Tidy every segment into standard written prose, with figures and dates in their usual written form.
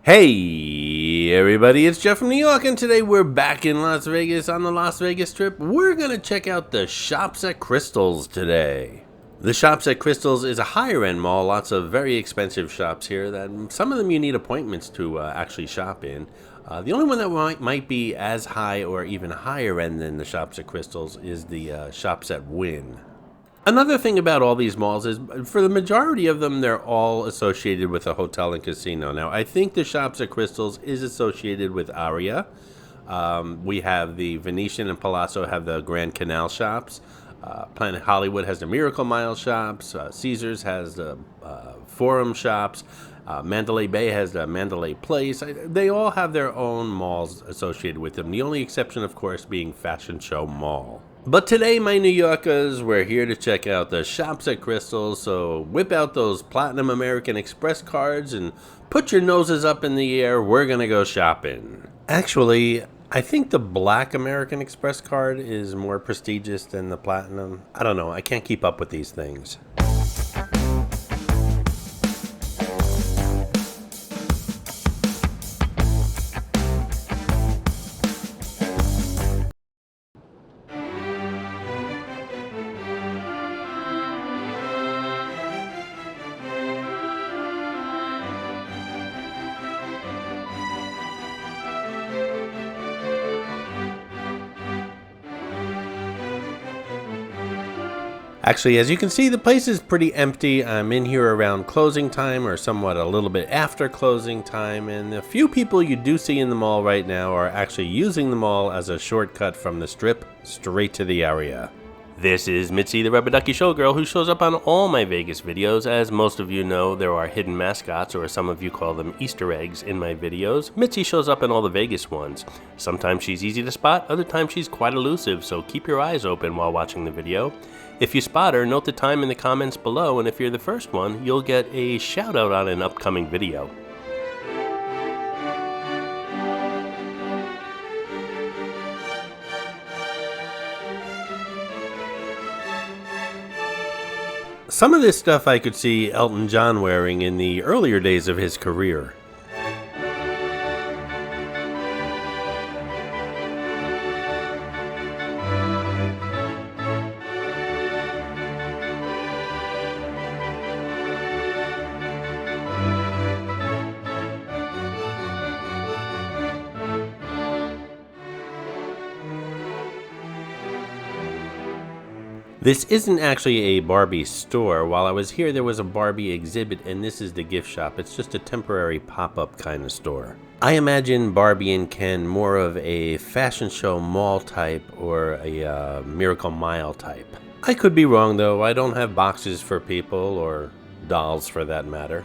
Hey everybody, it's Jeff from New York, and today we're back in Las Vegas on the Las Vegas trip. We're going to check out the Shops at Crystals today. The Shops at Crystals is a higher end mall, lots of very expensive shops here that some of them you need appointments to actually shop in. The only one that might be as high or even higher end than the Shops at Crystals is the Shops at Wynn. Another thing about all these malls is, for the majority of them, they're all associated with a hotel and casino. Now, I think the Shops at Crystals is associated with Aria. We have the Venetian and Palazzo have the Grand Canal shops. Planet Hollywood has the Miracle Mile shops. Caesars has the Forum shops. Mandalay Bay has the Mandalay Place. They all have their own malls associated with them. The only exception, of course, being Fashion Show Mall. But today, my New Yorkers, we're here to check out the Shops at Crystals, so whip out those Platinum American Express cards and put your noses up in the air. We're gonna go shopping. Actually, I think the Black American Express card is more prestigious than the Platinum. I don't know, I can't keep up with these things. Actually, as you can see, the place is pretty empty. I'm in here around closing time, or somewhat a little bit after closing time, and the few people you do see in the mall right now are actually using the mall as a shortcut from the Strip straight to the area. This is Mitzi, the Rubber Ducky Showgirl, who shows up on all my Vegas videos. As most of you know, there are hidden mascots, or some of you call them Easter eggs, in my videos. Mitzi shows up in all the Vegas ones. Sometimes she's easy to spot, other times she's quite elusive, so keep your eyes open while watching the video. If you spot her, note the time in the comments below, and if you're the first one, you'll get a shout out on an upcoming video. Some of this stuff I could see Elton John wearing in the earlier days of his career. This isn't actually a Barbie store. While I was here, there was a Barbie exhibit, and this is the gift shop. It's just a temporary pop-up kind of store. I imagine Barbie and Ken more of a Fashion Show Mall type or a Miracle Mile type. I could be wrong, though. I don't have boxes for people, or dolls for that matter.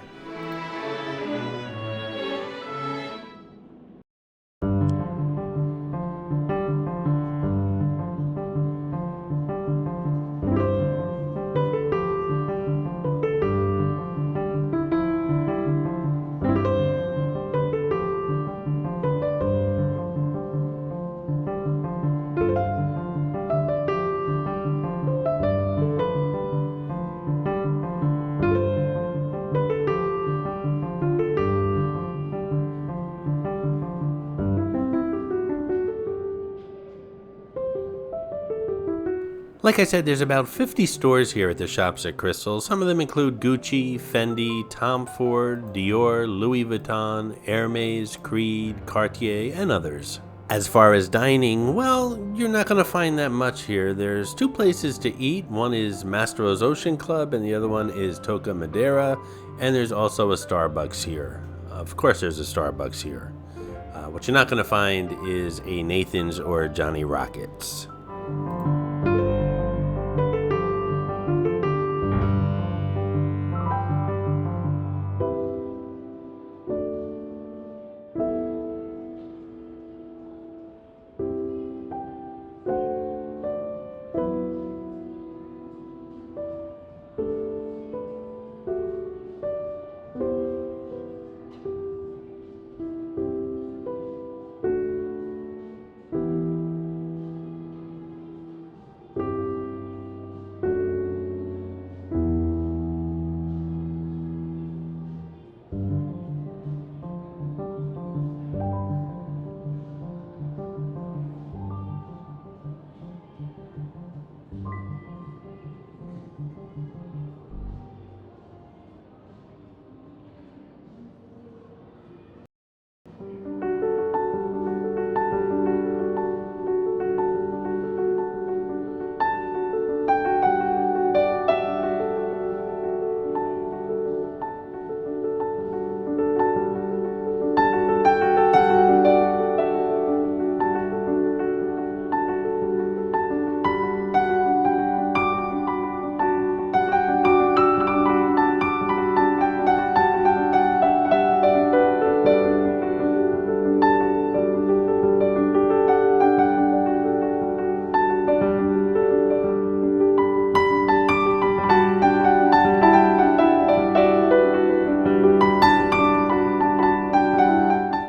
Like I said, there's about 50 stores here at the Shops at Crystals. Some of them include Gucci, Fendi, Tom Ford, Dior, Louis Vuitton, Hermes, Creed, Cartier, and others. As far as dining, well, you're not going to find that much here. There's two places to eat. One is Mastro's Ocean Club, and the other one is Toca Madera, and there's also a Starbucks here. Of course there's a Starbucks here. What you're not going to find is a Nathan's or a Johnny Rockets.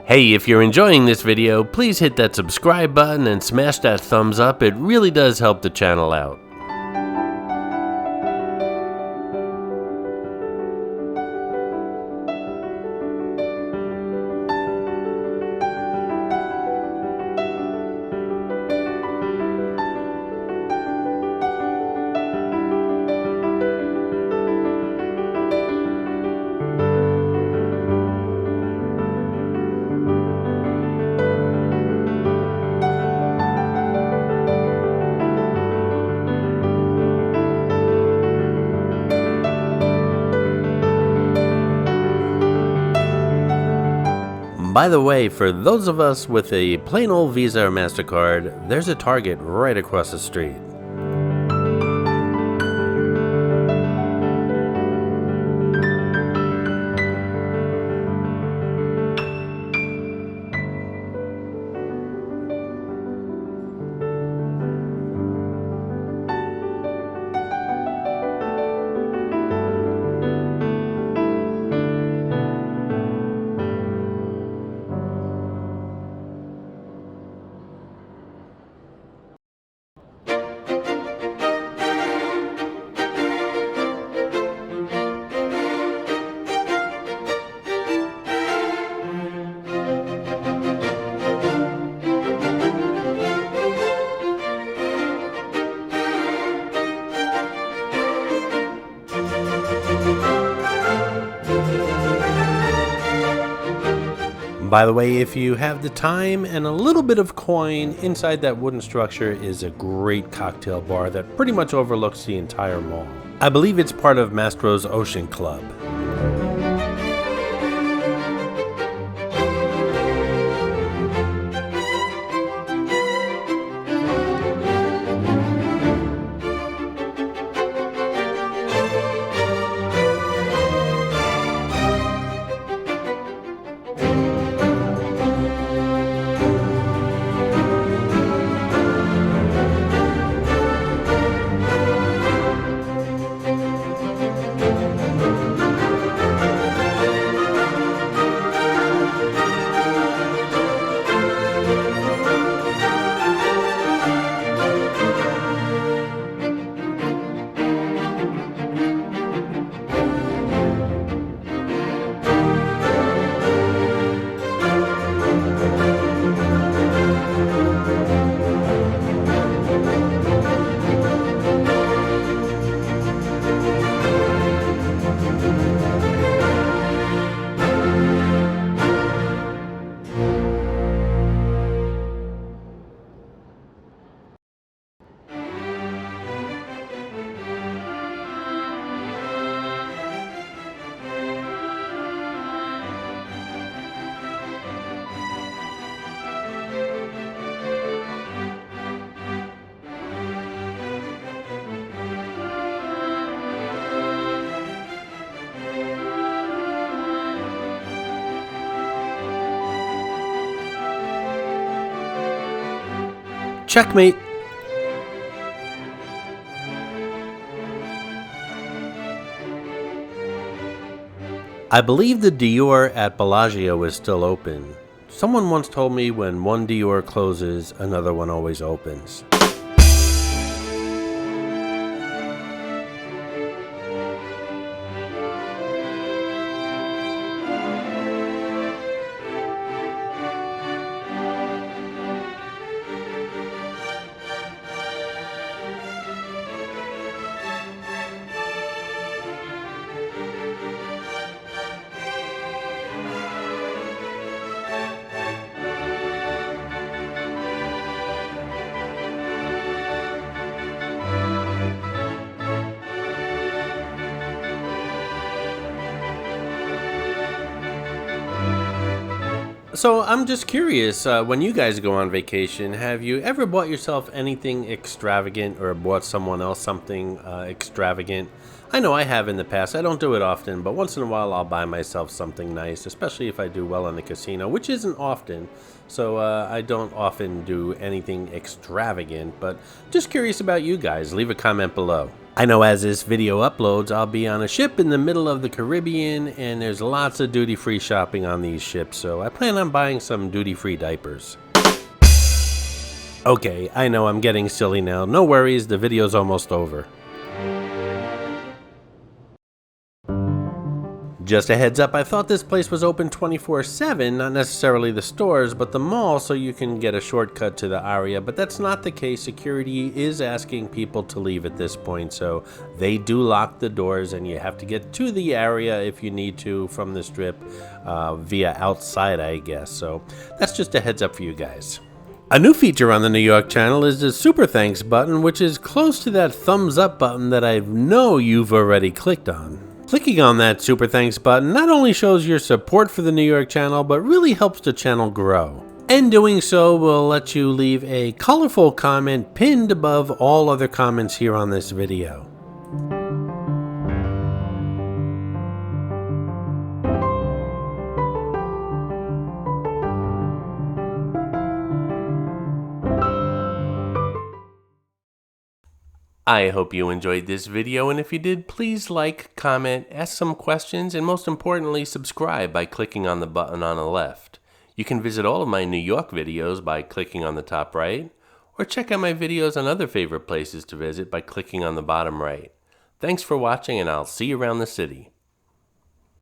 Hey, if you're enjoying this video, please hit that subscribe button and smash that thumbs up. It really does help the channel out. By the way, for those of us with a plain old Visa or MasterCard, there's a Target right across the street. By the way, if you have the time and a little bit of coin, inside that wooden structure is a great cocktail bar that pretty much overlooks the entire mall. I believe it's part of Mastro's Ocean Club. Checkmate. I believe the Dior at Bellagio is still open. Someone once told me when one Dior closes, another one always opens. So I'm just curious, when you guys go on vacation, have you ever bought yourself anything extravagant or bought someone else something extravagant? I know I have in the past. I don't do it often, but once in a while I'll buy myself something nice, especially if I do well in the casino, which isn't often. So I don't often do anything extravagant, but just curious about you guys. Leave a comment below. I know as this video uploads, I'll be on a ship in the middle of the Caribbean, and there's lots of duty-free shopping on these ships, so I plan on buying some duty-free diapers. Okay, I know I'm getting silly now. No worries, the video's almost over. Just a heads up, I thought this place was open 24/7, not necessarily the stores, but the mall, so you can get a shortcut to the area, but that's not the case. Security is asking people to leave at this point, so they do lock the doors, and you have to get to the area if you need to from the strip via outside, I guess. So that's just a heads up for you guys. A new feature on the New York channel is the Super Thanks button, which is close to that thumbs up button that I know you've already clicked on. Clicking on that Super Thanks button not only shows your support for the New York channel, but really helps the channel grow. And doing so will let you leave a colorful comment pinned above all other comments here on this video. I hope you enjoyed this video, and if you did, please like, comment, ask some questions, and most importantly, subscribe by clicking on the button on the left. You can visit all of my New York videos by clicking on the top right, or check out my videos on other favorite places to visit by clicking on the bottom right. Thanks for watching, and I'll see you around the city.